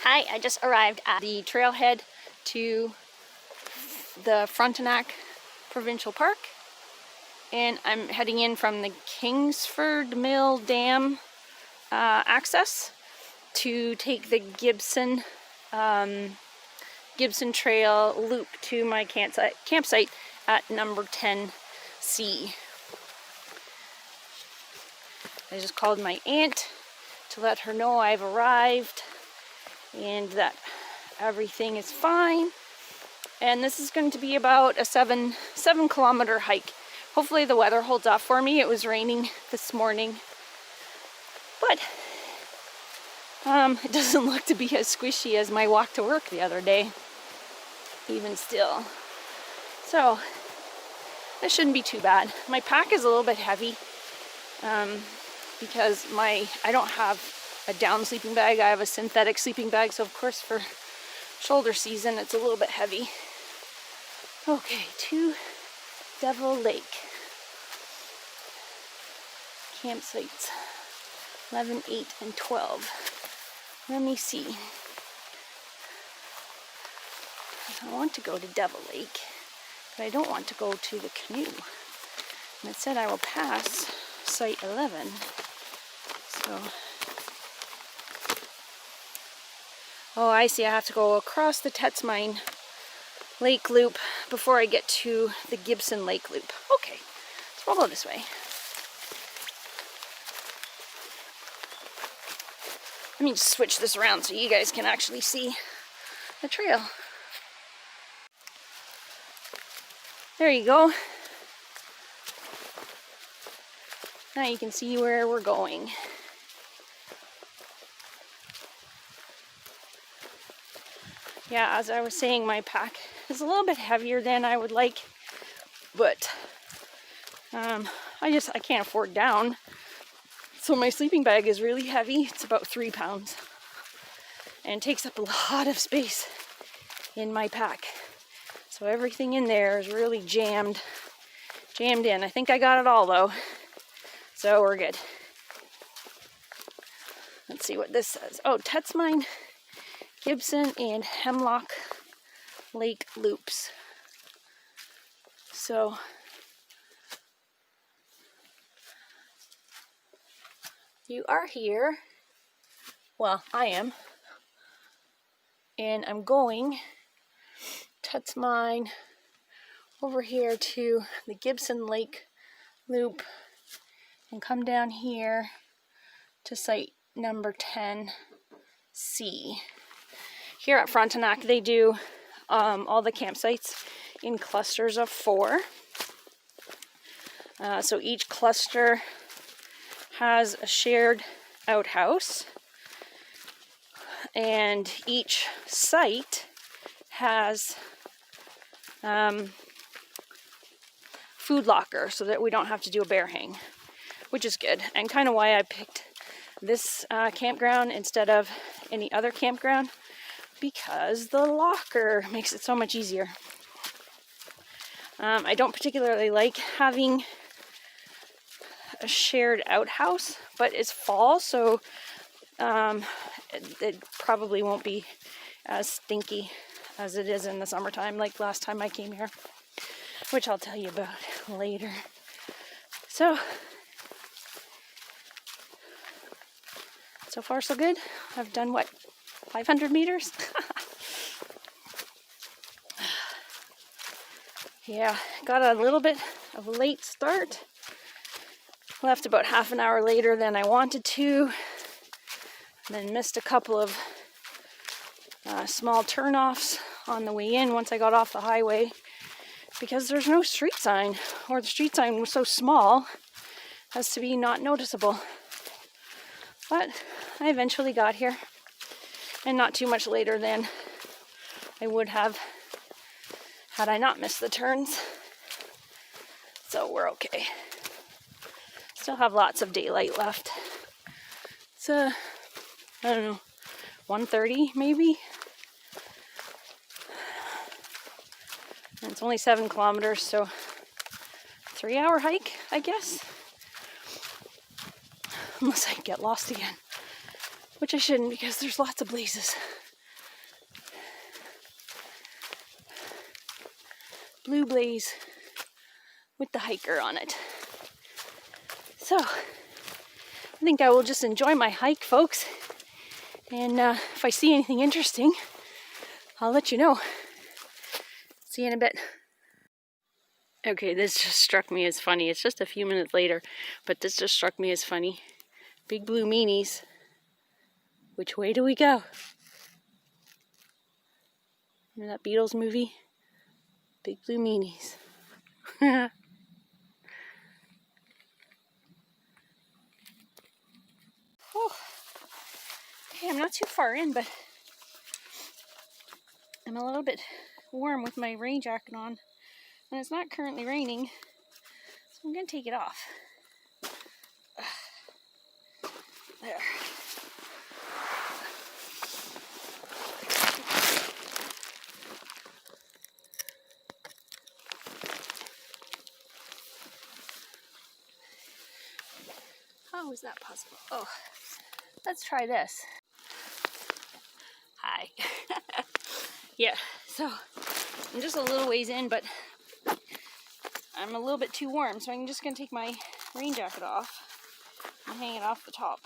Hi, I just arrived at the trailhead to the Frontenac Provincial Park, and I'm heading in from the Kingsford Mill Dam access to take the Gibson Trail loop to my campsite at number 10C. I just called my aunt to let her know I've arrived and that everything is fine. And this is going to be about a 7-kilometer hike. Hopefully the weather holds off for me. It was raining this morning, but it doesn't look to be as squishy as my walk to work the other day, even still. So this shouldn't be too bad. My pack is a little bit heavy because I don't have a down sleeping bag. I have a synthetic sleeping bag, so of course for shoulder season it's a little bit heavy. Okay, to Devil Lake. Campsites 11, 8, and 12. Let me see. I want to go to Devil Lake, but I don't want to go to the canoe. And it said I will pass site 11. So, oh, I see. I have to go across the Tetzmine Lake Loop before I get to the Gibson Lake Loop. Okay, so we'll go this way. Let me just switch this around so you guys can actually see the trail. There you go. Now you can see where we're going. Yeah, as I was saying, my pack is a little bit heavier than I would like, but I can't afford down. So my sleeping bag is really heavy. It's about 3 pounds and takes up a lot of space in my pack. So everything in there is really jammed in. I think I got it all though, so we're good. Let's see what this says. Oh, Tetzmine, Gibson, and Hemlock Lake Loops. So you are here. Well, I am. And I'm going Tetzmine over here to the Gibson Lake Loop and come down here to site number 10C. Here at Frontenac, they do all the campsites in clusters of 4. So each cluster has a shared outhouse, and each site has food locker so that we don't have to do a bear hang, which is good, and kind of why I picked this campground instead of any other campground, because the locker makes it so much easier. I don't particularly like having a shared outhouse, but it's fall, so it probably won't be as stinky as it is in the summertime, like last time I came here, which I'll tell you about later. So far so good. I've done what, 500 meters? Yeah, got a little bit of a late start. Left about half an hour later than I wanted to. Then missed a couple of small turnoffs on the way in once I got off the highway, because there's no street sign, or the street sign was so small as to be not noticeable. But I eventually got here, and not too much later than I would have had I not missed the turns. So we're okay. Still have lots of daylight left. It's I don't know, 1:30 maybe. And it's only 7 kilometers, so 3-hour hike, I guess. Unless I get lost again, which I shouldn't, because there's lots of blazes. blue blaze with the hiker on it. So, I think I will just enjoy my hike, folks. And if I see anything interesting, I'll let you know. See you in a bit. Okay, this just struck me as funny. It's just a few minutes later, but this just struck me as funny. Big blue meanies. Which way do we go? Remember that Beatles movie? Big blue meanies. Oh. Okay, I'm not too far in, but I'm a little bit warm with my rain jacket on. And it's not currently raining, so I'm going to take it off. There. How is that possible? Oh, let's try this. Hi. Yeah, so I'm just a little ways in, but I'm a little bit too warm, so I'm just going to take my rain jacket off and hang it off the top.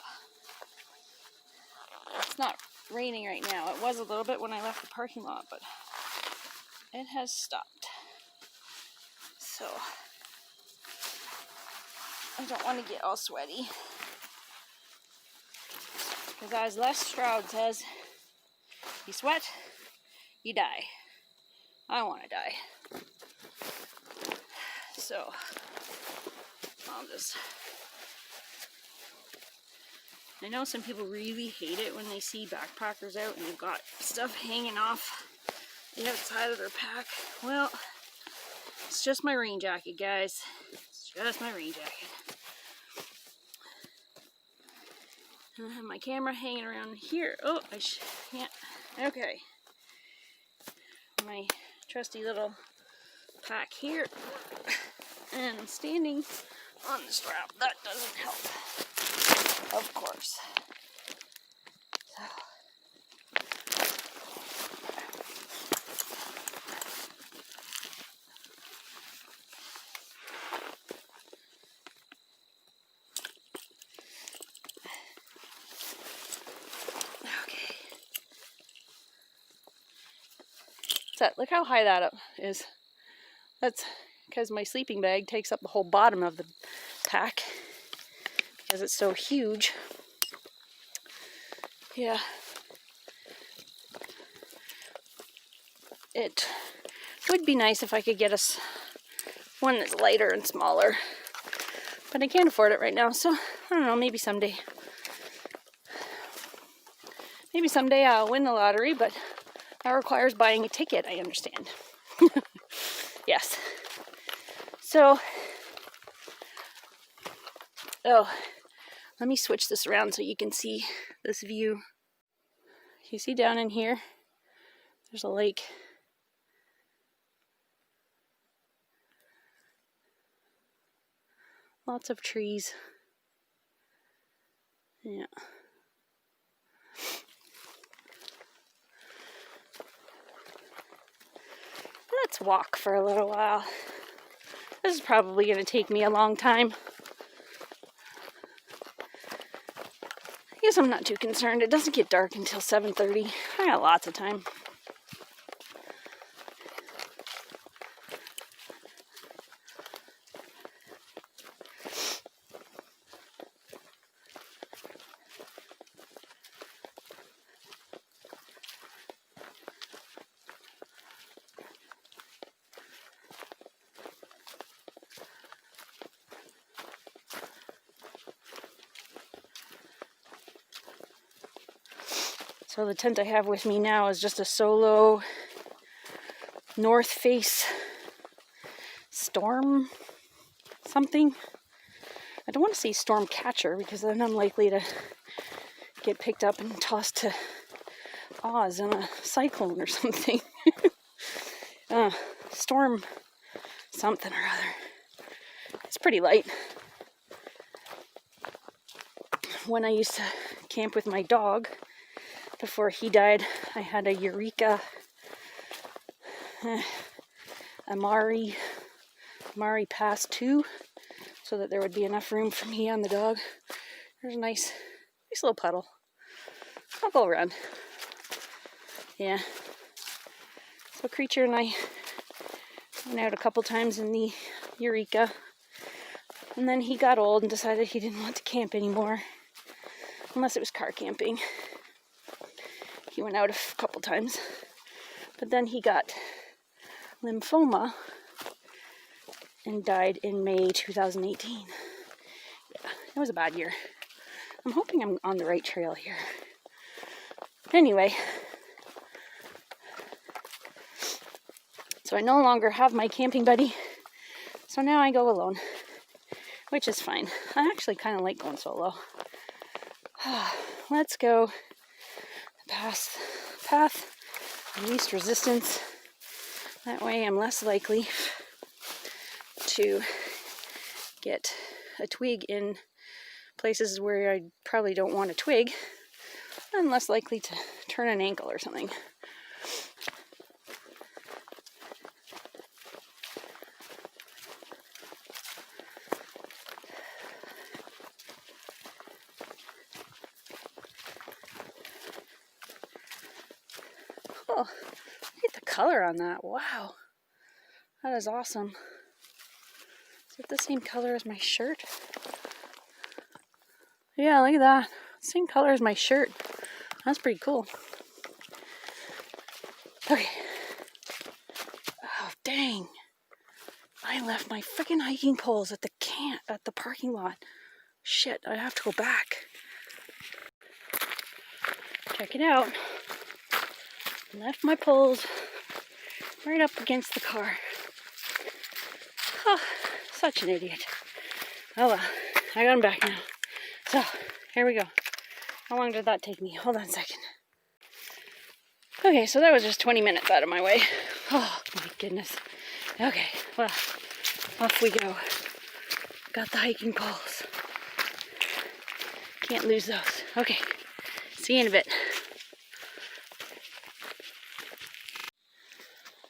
It's not raining right now. It was a little bit when I left the parking lot, but it has stopped. So I don't want to get all sweaty. Because as Les Stroud says, you sweat, you die. I want to die. So I'll just... I know some people really hate it when they see backpackers out and they've got stuff hanging off the outside of their pack. Well, it's just my rain jacket, guys. It's just my rain jacket. And I have my camera hanging around here. Oh, I can't. Okay. My trusty little pack here. And I'm standing on the strap. That doesn't help. Of course. So. Okay. So look how high that up is. That's because my sleeping bag takes up the whole bottom of the pack because it's so huge. Yeah. It would be nice if I could get us one that's lighter and smaller, but I can't afford it right now, so I don't know, maybe someday. Maybe someday I'll win the lottery, but that requires buying a ticket, I understand. Yes. So, oh, let me switch this around so you can see this view. You see down in here, there's a lake. Lots of trees. Yeah. Let's walk for a little while. This is probably going to take me a long time. I guess I'm not too concerned. It doesn't get dark until 7:30. I got lots of time. So the tent I have with me now is just a solo north face storm something. I don't want to say storm catcher because then I'm likely to get picked up and tossed to Oz in a cyclone or something. Storm something or other. It's pretty light. When I used to camp with my dog, before he died, I had a Eureka. I Amari Pass 2 so that there would be enough room for me and the dog. There's a nice little puddle. I'll go around. Yeah. So Creature and I went out a couple times in the Eureka. And then he got old and decided he didn't want to camp anymore. Unless it was car camping. He went out a couple times. But then he got lymphoma and died in May 2018. Yeah, it was a bad year. I'm hoping I'm on the right trail here. Anyway, so I no longer have my camping buddy, so now I go alone, which is fine. I actually kind of like going solo. Let's go the path of least resistance. That way I'm less likely to get a twig in places where I probably don't want a twig. I'm less likely to turn an ankle or something. Oh, look at the color on that. Wow. That is awesome. Is it the same color as my shirt? Yeah, look at that. Same color as my shirt. That's pretty cool. Okay. Oh, dang. I left my freaking hiking poles at the parking lot. Shit, I have to go back. Check it out. Left my poles right up against the car. Oh, such an idiot. Oh well, I got them back now. So, here we go. How long did that take me? Hold on a second. Okay, so that was just 20 minutes out of my way. Oh, my goodness. Okay, well, off we go. Got the hiking poles. Can't lose those. Okay, see you in a bit.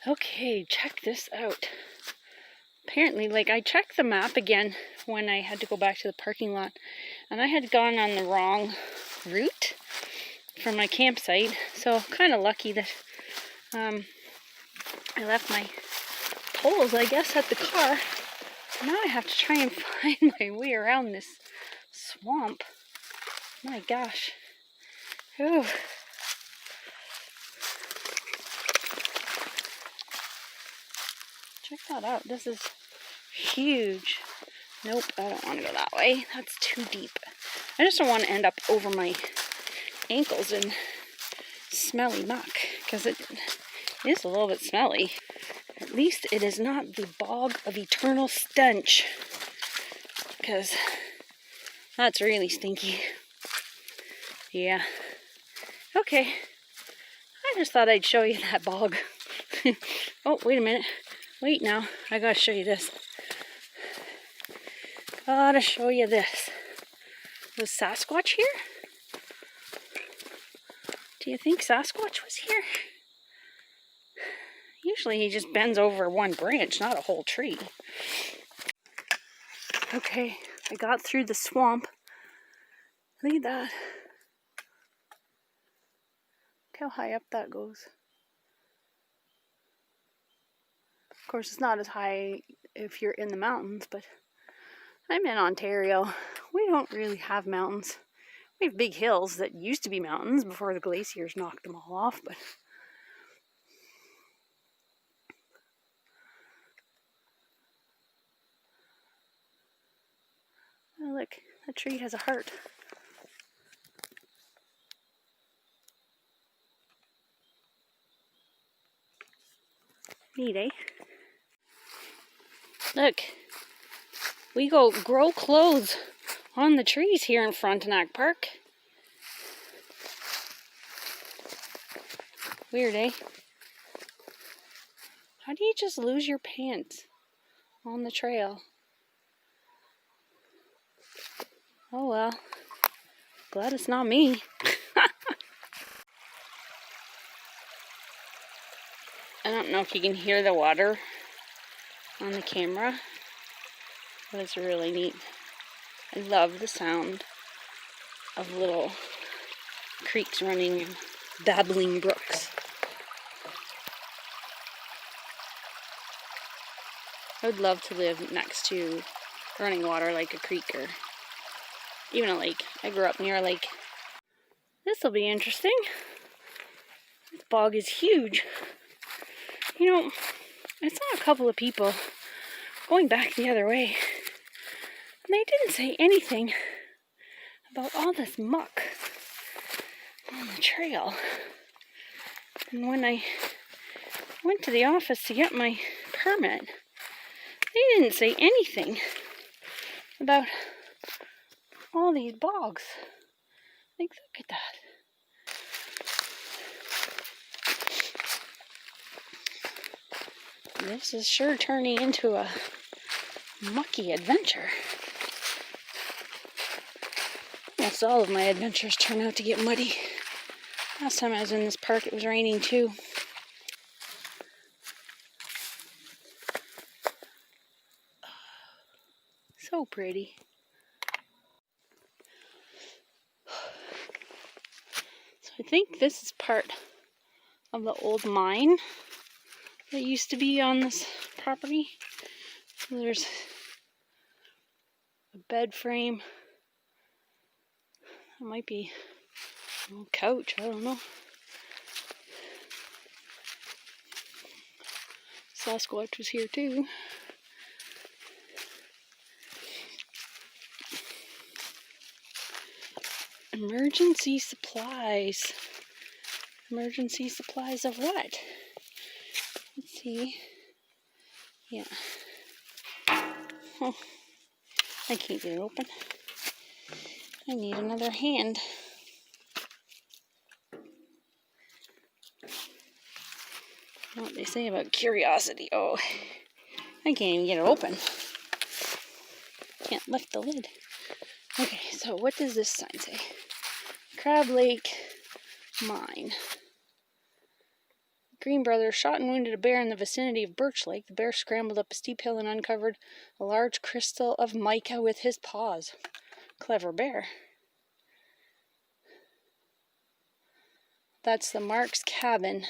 Okay, check this out. Apparently, I checked the map again when I had to go back to the parking lot, and I had gone on the wrong route from my campsite, so kind of lucky that I left my poles, I guess, at the car. Now I have to try and find my way around this swamp. My gosh. Ooh. Check that out. This is huge. Nope, I don't want to go that way. That's too deep. I just don't want to end up over my ankles in smelly muck, because it is a little bit smelly. At least it is not the bog of eternal stench, because that's really stinky. Yeah. Okay. I just thought I'd show you that bog. Oh, wait a minute. Wait now. I gotta show you this. Gotta show you this. Was Sasquatch here? Do you think Sasquatch was here? Usually he just bends over one branch, not a whole tree. Okay, I got through the swamp. Look at that. Look how high up that goes. Of course, it's not as high if you're in the mountains, but I'm in Ontario. We don't really have mountains. We have big hills that used to be mountains before the glaciers knocked them all off, but oh, look, that tree has a heart. Neat, eh? Look, we go grow clothes on the trees here in Frontenac Park. Weird, eh? How do you just lose your pants on the trail? Oh well, glad it's not me. I don't know if you can hear the water on the camera, but it's really neat. I love the sound of little creeks running and babbling brooks. I would love to live next to running water like a creek or even a lake. I grew up near a lake. This will be interesting. This bog is huge. You know, I saw a couple of people going back the other way, and they didn't say anything about all this muck on the trail. And when I went to the office to get my permit, they didn't say anything about all these bogs. Like, look at that. This is sure turning into a mucky adventure. Almost all of my adventures turn out to get muddy. Last time I was in this park, it was raining too. So pretty. So I think this is part of the old mine that used to be on this property. So there's a bed frame. It might be a little couch, I don't know. Sasquatch was here too. Emergency supplies. Emergency supplies of what? Let's see. Yeah. Oh, I can't get it open. I need another hand. What they say about curiosity. Oh, I can't even get it open. Can't lift the lid. Okay, so what does this sign say? Crab Lake Mine. Green brothers shot and wounded a bear in the vicinity of Birch Lake. The bear scrambled up a steep hill and uncovered a large crystal of mica with his paws. Clever bear. That's the Mark's cabin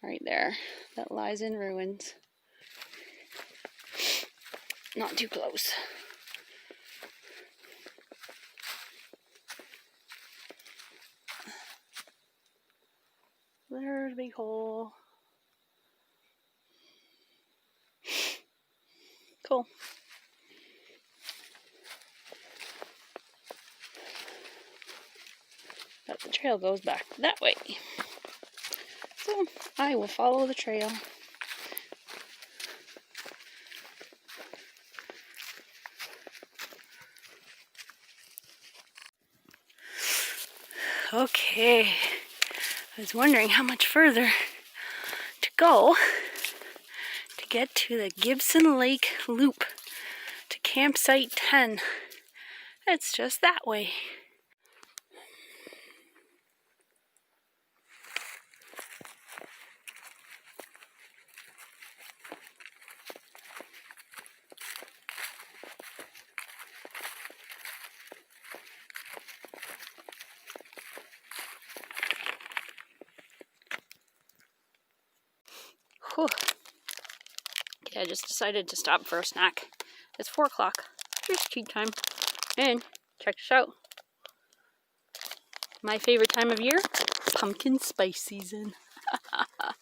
right there that lies in ruins. Not too close. There's a big hole. Cool. But the trail goes back that way. So I will follow the trail. Okay. I was wondering how much further to go to get to the Gibson Lake Loop to campsite 10. It's just that way. Whew. Okay, I just decided to stop for a snack. It's 4 o'clock. Here's tea time. And check this out. My favorite time of year? Pumpkin spice season. I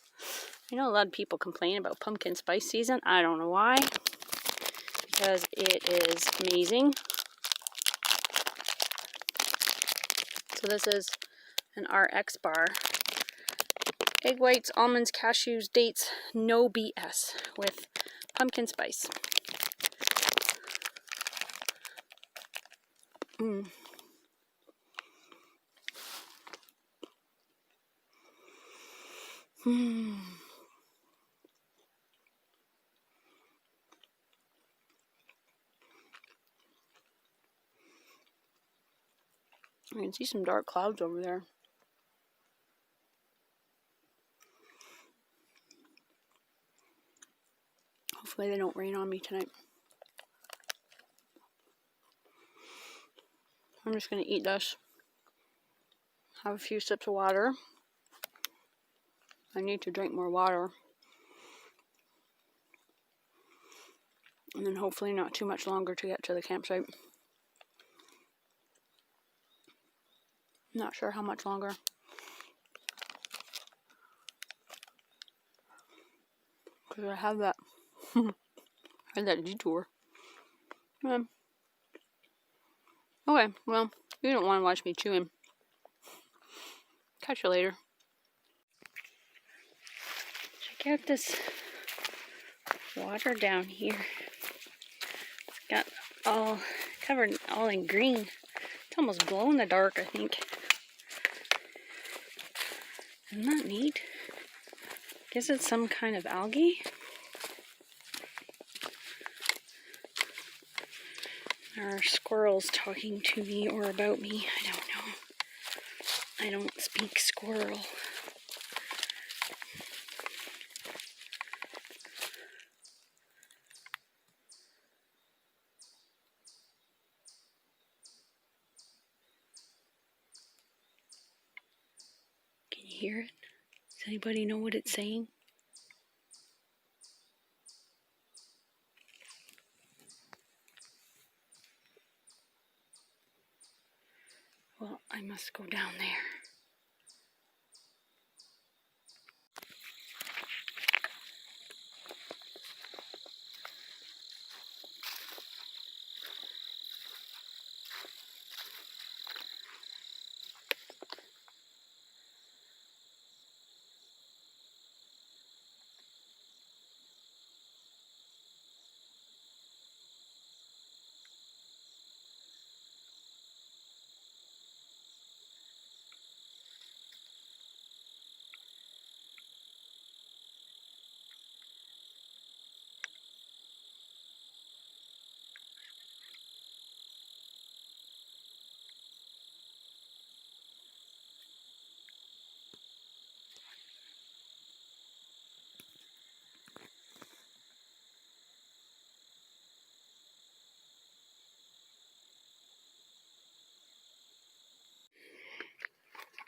know a lot of people complain about pumpkin spice season. I don't know why. Because it is amazing. So this is an RX bar. Egg whites, almonds, cashews, dates, no BS with pumpkin spice. Mmm. Mmm. I can see some dark clouds over there. Hopefully they don't rain on me tonight. I'm just going to eat this. Have a few sips of water. I need to drink more water. And then hopefully not too much longer to get to the campsite. Not sure how much longer. Because I have that, detour. Okay, well, you don't want to watch me chewing. Catch you later. Check out this water down here. It's got all covered all in green. It's almost glow in the dark, I think. Isn't that neat? Guess it's some kind of algae. There are squirrels talking to me or about me. I don't know. I don't speak squirrel. Can you hear it? Does anybody know what it's saying? Well, I must go down there.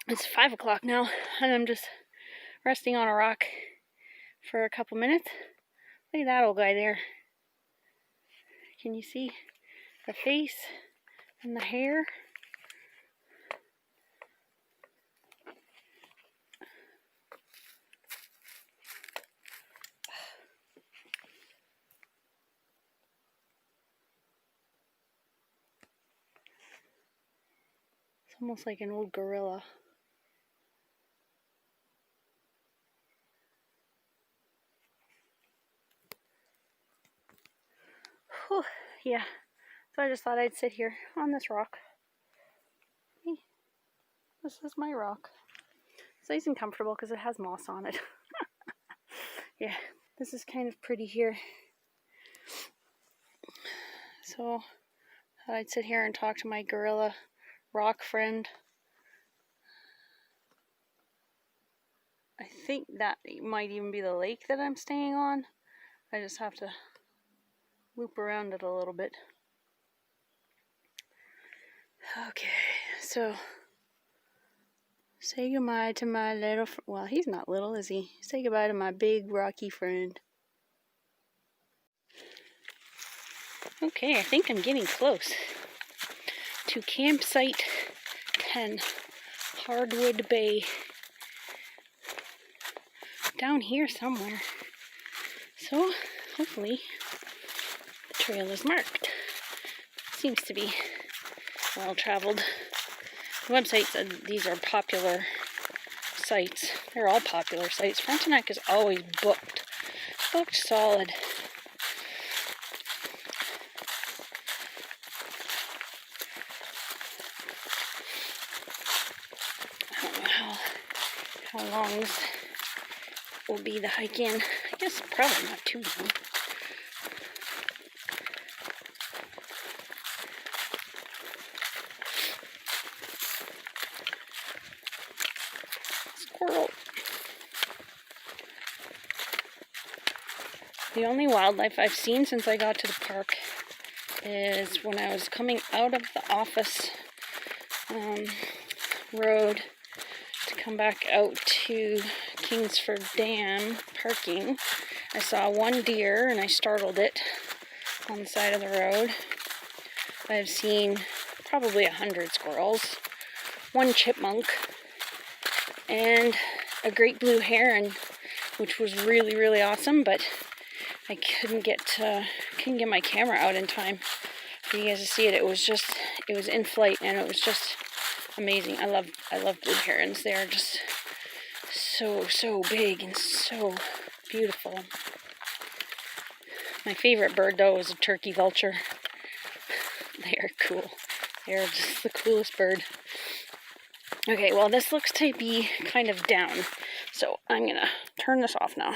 It's 5 o'clock now, and I'm just resting on a rock for a couple minutes. Look at that old guy there. Can you see the face and the hair? It's almost like an old gorilla. Whew, yeah, so I just thought I'd sit here on this rock. Hey, this is my rock. It's nice and comfortable because it has moss on it. Yeah, this is kind of pretty here. So I thought I'd sit here and talk to my gorilla rock friend. I think that might even be the lake that I'm staying on. I just have to loop around it a little bit. Okay, so say goodbye to my little, well, he's not little, is he? Say goodbye to my big rocky friend. Okay, I think I'm getting close to campsite 10, Hardwood Bay. Down here somewhere. So, hopefully, the trail is marked. Seems to be well traveled. The website said these are popular sites. They're all popular sites. Frontenac is always booked. Booked solid. I don't know how long this will be the hike in. I guess probably not too long. Squirrel. The only wildlife I've seen since I got to the park is when I was coming out of the office road to come back out to Kingsford Dam parking. I saw one deer and I startled it on the side of the road. I've seen probably 100 squirrels, one chipmunk, and a great blue heron, which was really, really awesome, but I couldn't get my camera out in time for you guys to see it. It was in flight, and it was just amazing. I love blue herons. They are just so big and so beautiful. My favorite bird though is a turkey vulture. They are cool. They are just the coolest bird. Okay, well, this looks to be kind of down, so I'm gonna turn this off now.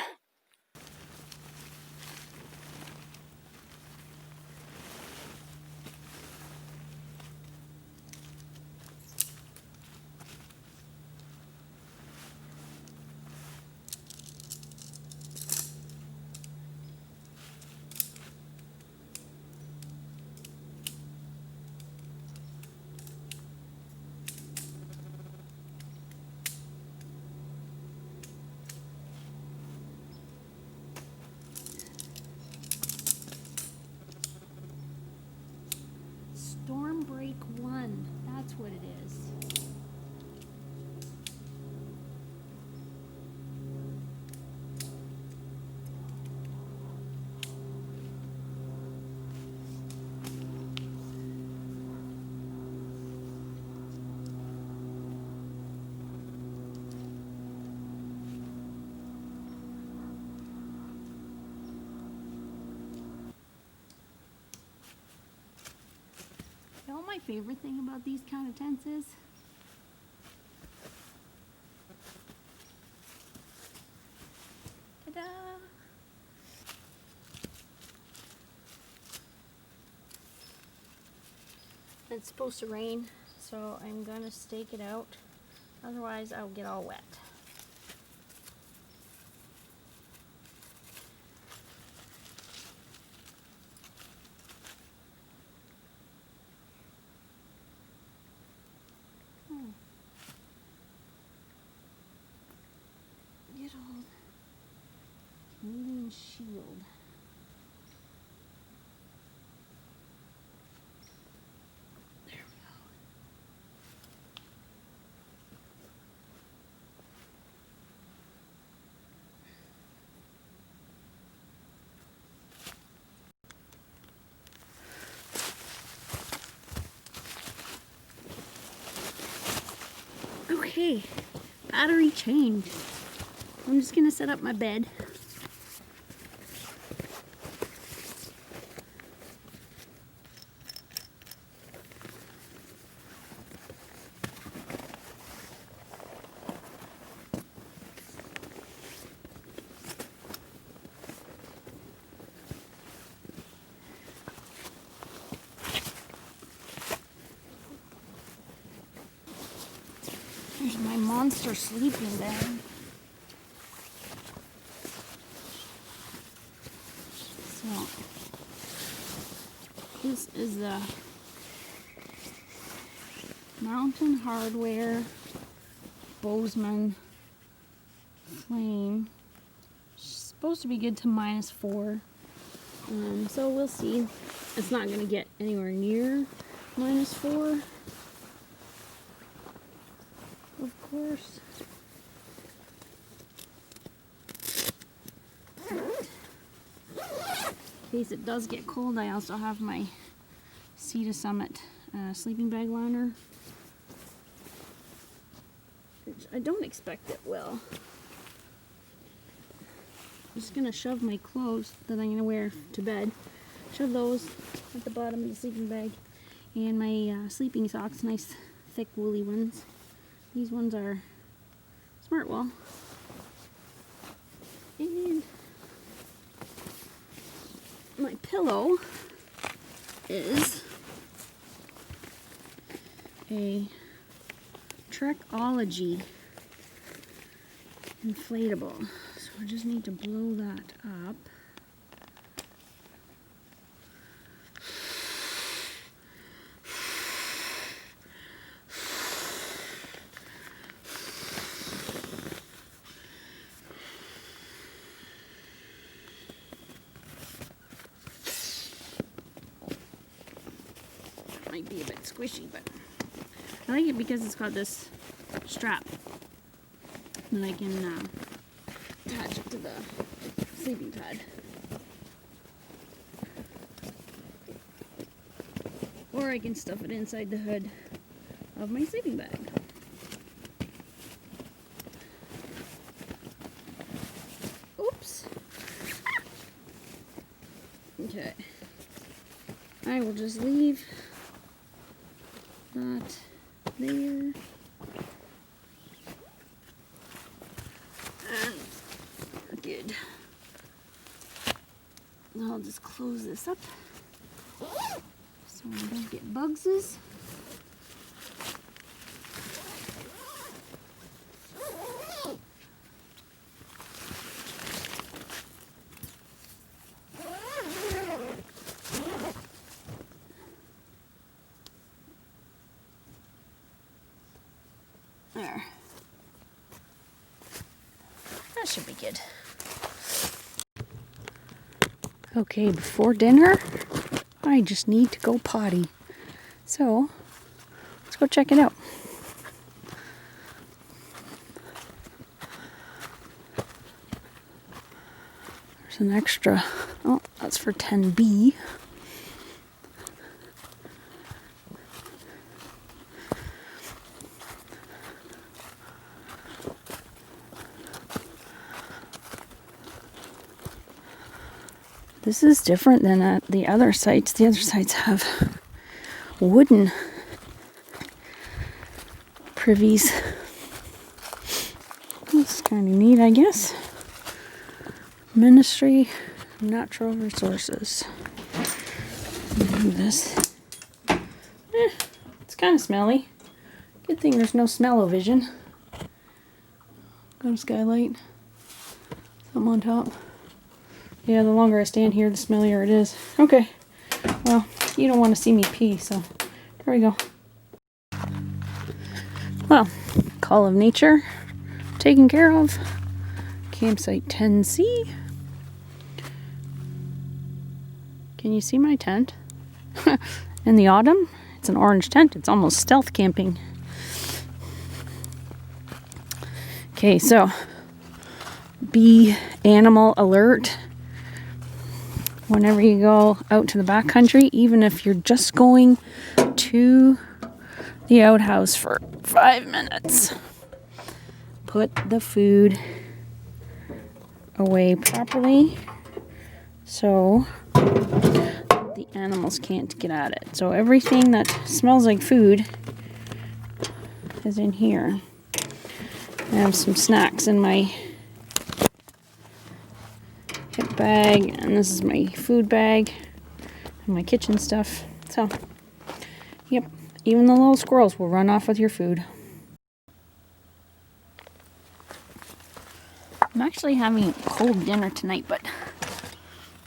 Storm Break 1, that's what it is. You know what my favorite thing about these kind of tents is? Ta-da! It's supposed to rain, so I'm gonna stake it out. Otherwise, I'll get all wet. Good old Canadian shield. There we go. Okay, battery change. I'm just gonna set up my bed. There's my monster sleeping bag. So, this is the Mountain Hardware Bozeman Flame. It's supposed to be good to -4. So we'll see. It's not going to get anywhere near -4. Of course. In case it does get cold, I also have my Sea to Summit sleeping bag liner, which I don't expect it will. I'm just gonna shove my clothes that I'm gonna wear to bed, shove those at the bottom of the sleeping bag, and my sleeping socks, nice thick woolly ones. These ones are Smartwool. And my pillow is a Trekology inflatable. So I just need to blow that up. might be a bit squishy, but I like it because it's got this strap that I can attach it to the sleeping pad. Or I can stuff it inside the hood of my sleeping bag. Oops. Okay. I will just leave that there. And we're good. I'll just close this up so I don't get bugses. There. That should be good. Okay, before dinner, I just need to go potty. So, let's go check it out. There's an extra, oh, that's for 10B. This is different than at the other sites. The other sites have wooden privies. That's kind of neat, I guess. Ministry of Natural Resources. Do this. It's kind of smelly. Good thing there's no smell-o-vision. Got a skylight. Something on top. Yeah, the longer I stand here, the smellier it is. Okay. Well, you don't want to see me pee, so there we go. Well, call of nature taken care of. Campsite 10C. Can you see my tent? In the autumn, it's an orange tent. It's almost stealth camping. Okay, so be animal alert. Whenever you go out to the backcountry, even if you're just going to the outhouse for 5 minutes, put the food away properly so the animals can't get at it. So everything that smells like food is in here. I have some snacks in my hip bag, and this is my food bag and my kitchen stuff. So, yep, even the little squirrels will run off with your food. I'm actually having a cold dinner tonight, but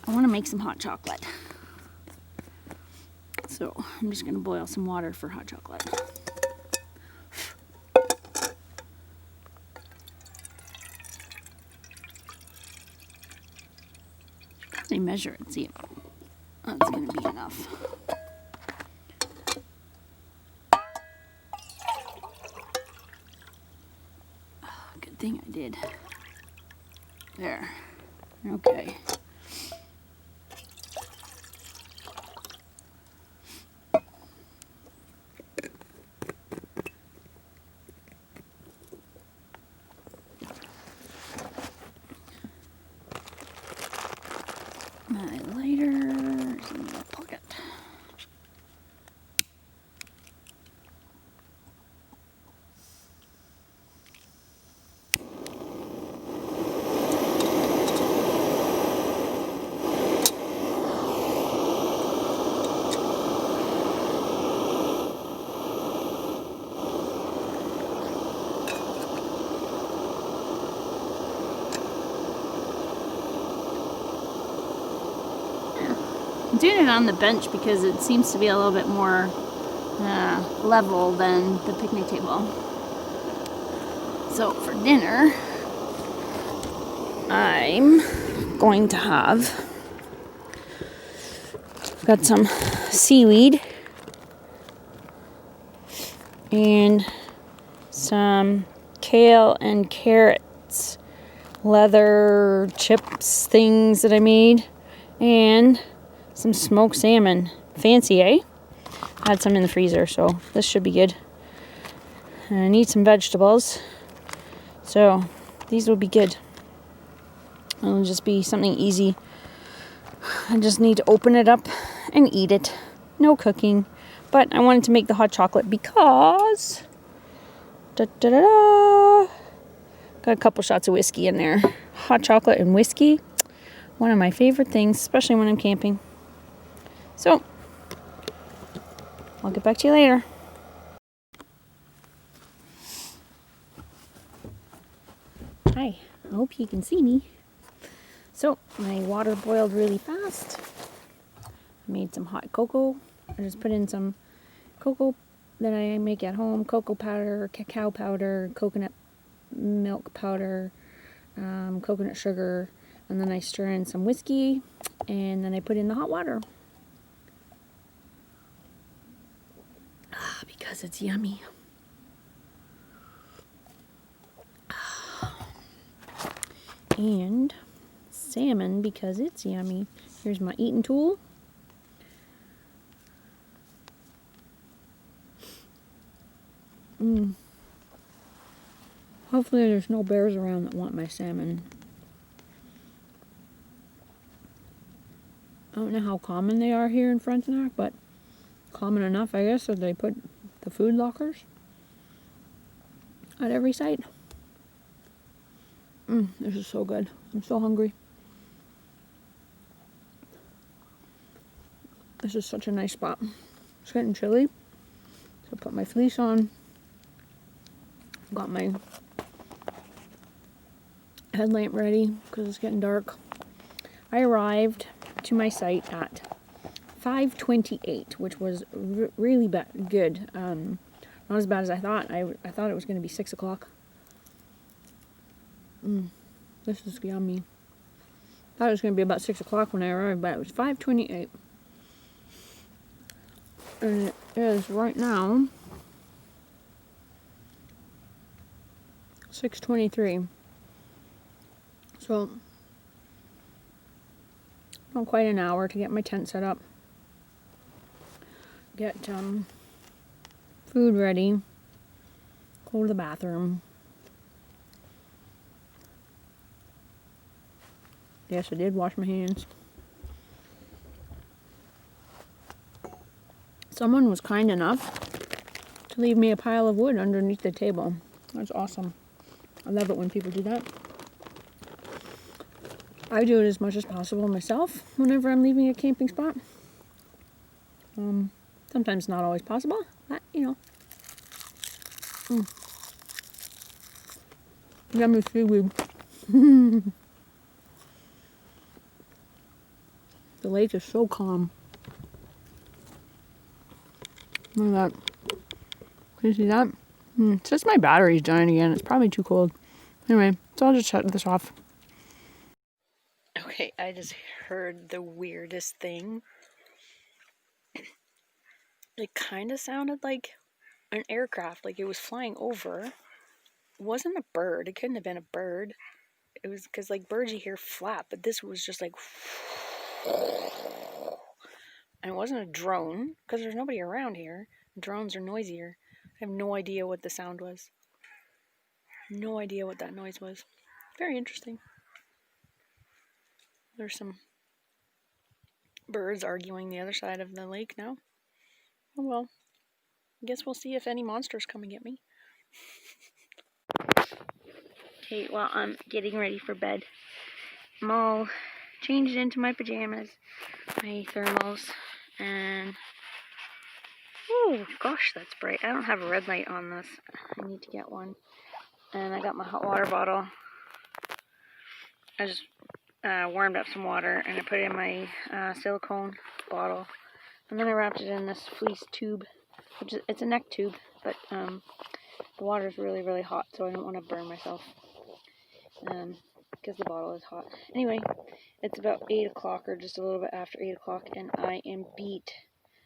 I want to make some hot chocolate. So, I'm just going to boil some water for hot chocolate. They measure it, see if that's going to be enough. Oh, good thing I did. There. Okay. My lighter is in the pocket. I'm doing it on the bench because it seems to be a little bit more level than the picnic table. So for dinner, I'm going to have, got some seaweed and some kale and carrots, leather chips things that I made, and some smoked salmon. Fancy, eh? I had some in the freezer, so this should be good. And I need some vegetables, so these will be good. It'll just be something easy. I just need to open it up and eat it. No cooking. But I wanted to make the hot chocolate because got a couple shots of whiskey in there. Hot chocolate and whiskey, one of my favorite things, especially when I'm camping. So I'll get back to you later. Hi, I hope you can see me. So my water boiled really fast. I made some hot cocoa. I just put in some cocoa that I make at home, cocoa powder, cacao powder, coconut milk powder, coconut sugar, and then I stir in some whiskey, and then I put in the hot water. Because it's yummy. And salmon because it's yummy. Here's my eating tool. Hopefully there's no bears around that want my salmon. I don't know how common they are here in Frontenac, but common enough, I guess, that they put the food lockers at every site. This is so good. I'm so hungry. This is such a nice spot. It's getting chilly, so I put my fleece on. Got my headlamp ready because it's getting dark. I arrived to my site at 5:28, which was really good. Not as bad as I thought. I thought it was going to be 6 o'clock. This is yummy. I thought it was going to be about 6 o'clock when I arrived, but it was 5:28. And it is right now 6:23. So, not quite an hour to get my tent set up. Get food ready. Go to the bathroom. Yes, I did wash my hands. Someone was kind enough to leave me a pile of wood underneath the table. That's awesome. I love it when people do that. I do it as much as possible myself whenever I'm leaving a camping spot. Sometimes not always possible, but you know. Yummy seaweed. The lake is so calm. Look at that. Can you see that? It says my battery's dying again. It's probably too cold. Anyway, so I'll just shut this off. Okay, I just heard the weirdest thing. It kind of sounded like an aircraft, like it was flying over. It wasn't a bird. It couldn't have been a bird. It was because like birds you hear flap, but this was just like, and it wasn't a drone because there's nobody around here. Drones are noisier. I have no idea what the sound was. No idea what that noise was. Very interesting. There's some birds arguing the other side of the lake now. Oh well. I guess we'll see if any monsters come and get me. Okay, well, I'm getting ready for bed. I'm all changed into my pajamas, my thermals, and oh gosh, that's bright. I don't have a red light on this. I need to get one. And I got my hot water bottle. I just warmed up some water and I put it in my silicone bottle. And then I wrapped it in this fleece tube, which is, it's a neck tube, but the water is really, really hot, so I don't want to burn myself because the bottle is hot. Anyway, it's about 8 o'clock or just a little bit after 8 o'clock, and I am beat.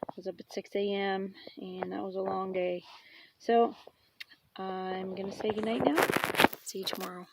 I was up at 6 a.m. and that was a long day. So I'm going to say goodnight now. See you tomorrow.